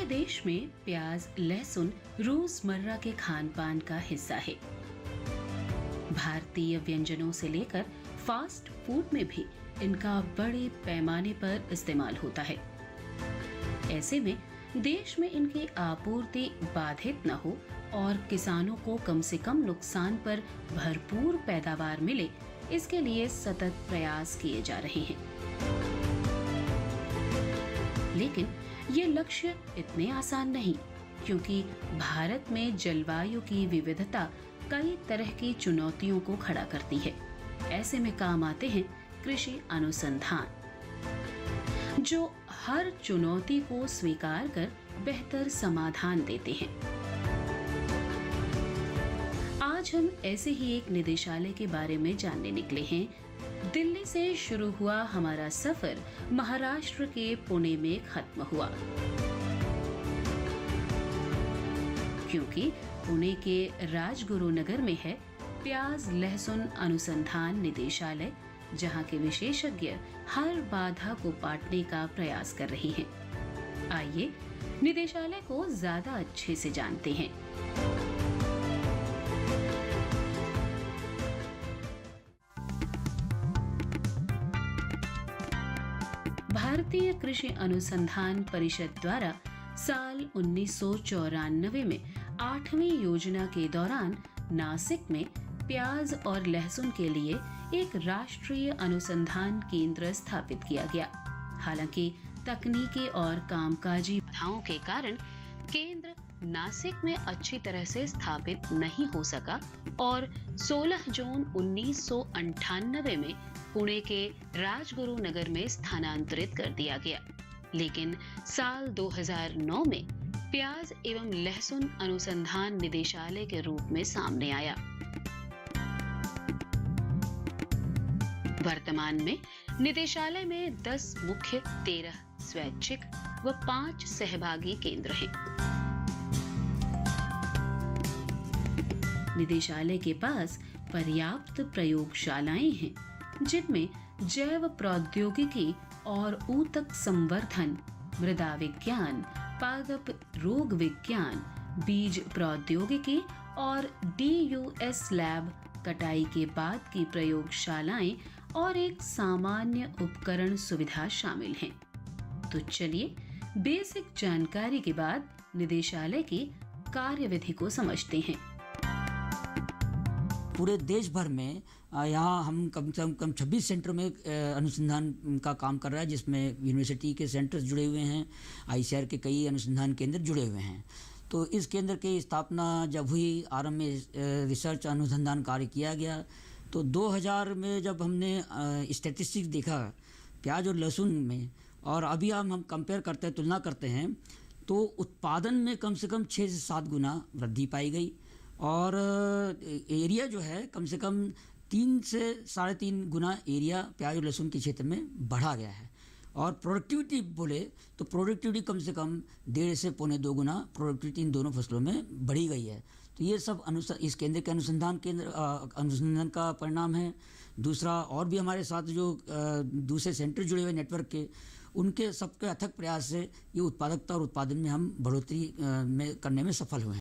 देश में प्याज, लहसुन रोजमर्रा के खान पान का हिस्सा है। भारतीय व्यंजनों से लेकर फास्ट फूड में भी इनका बड़े पैमाने पर इस्तेमाल होता है। ऐसे में देश में इनकी आपूर्ति बाधित न हो और किसानों को कम से कम नुकसान पर भरपूर पैदावार मिले, इसके लिए सतत प्रयास किए जा रहे हैं। लेकिन ये लक्ष्य इतने आसान नहीं, क्योंकि भारत में जलवायु की विविधता कई तरह की चुनौतियों को खड़ा करती है। ऐसे में काम आते हैं कृषि अनुसंधान, जो हर चुनौती को स्वीकार कर बेहतर समाधान देते हैं। आज हम ऐसे ही एक निदेशालय के बारे में जानने निकले हैं। दिल्ली से शुरू हुआ हमारा सफर महाराष्ट्र के पुणे में खत्म हुआ, क्योंकि पुणे के राजगुरु नगर में है प्याज लहसुन अनुसंधान निदेशालय, जहां के विशेषज्ञ हर बाधा को पाटने का प्रयास कर रहे हैं। आइए निदेशालय को ज्यादा अच्छे से जानते हैं। भारतीय कृषि अनुसंधान परिषद द्वारा साल 1994 में 8वीं योजना के दौरान नासिक में प्याज और लहसुन के लिए एक राष्ट्रीय अनुसंधान केंद्र स्थापित किया गया। हालांकि तकनीकी और कामकाजी बाधाओं के कारण केंद्र नासिक में अच्छी तरह से स्थापित नहीं हो सका और 16 जून 1998 में पुणे के राजगुरु नगर में स्थानांतरित कर दिया गया। लेकिन साल 2009 में प्याज एवं लहसुन अनुसंधान निदेशालय के रूप में सामने आया। वर्तमान में निदेशालय में 10 मुख्य, 13 स्वैच्छिक व 5 सहभागी केंद्र हैं। निदेशालय के पास पर्याप्त प्रयोगशालाएं हैं, जिनमें जैव प्रौद्योगिकी और ऊतक संवर्धन, मृदा विज्ञान, पादप रोग विज्ञान, बीज प्रौद्योगिकी और DUS लैब, कटाई के बाद की प्रयोगशालाएं और एक सामान्य उपकरण सुविधा शामिल हैं। तो चलिए बेसिक जानकारी के बाद निदेशालय की कार्यविधि को समझते हैं। पूरे देश भर में यहाँ हम कम से कम 26 सेंटर में अनुसंधान का काम कर रहा है, जिसमें यूनिवर्सिटी के सेंटर्स जुड़े हुए हैं, ICAR के कई अनुसंधान केंद्र जुड़े हुए हैं। तो इस केंद्र की स्थापना जब हुई, आरंभ में रिसर्च अनुसंधान कार्य किया गया, तो 2000 में जब हमने स्टैटिस्टिक्स देखा प्याज और लहसुन में, और अभी हम कंपेयर करते हैं, तुलना करते हैं, तो उत्पादन में कम से कम 6 से 7 गुना वृद्धि पाई गई और एरिया जो है कम से कम 3 से 3.5 गुना एरिया प्याज और लहसुन के क्षेत्र में बढ़ा गया है। और प्रोडक्टिविटी बोले तो प्रोडक्टिविटी कम से कम 1.5 से 2.25 गुना प्रोडक्टिविटी इन दोनों फसलों में बढ़ी गई है। तो ये सब इस केंद्र के अनुसंधान का परिणाम है। दूसरा, और भी हमारे साथ जो दूसरे सेंटर जुड़े हुए नेटवर्क के, उनके सबके अथक प्रयास से ये उत्पादकता और उत्पादन में हम बढ़ोतरी करने में सफल हुए हैं।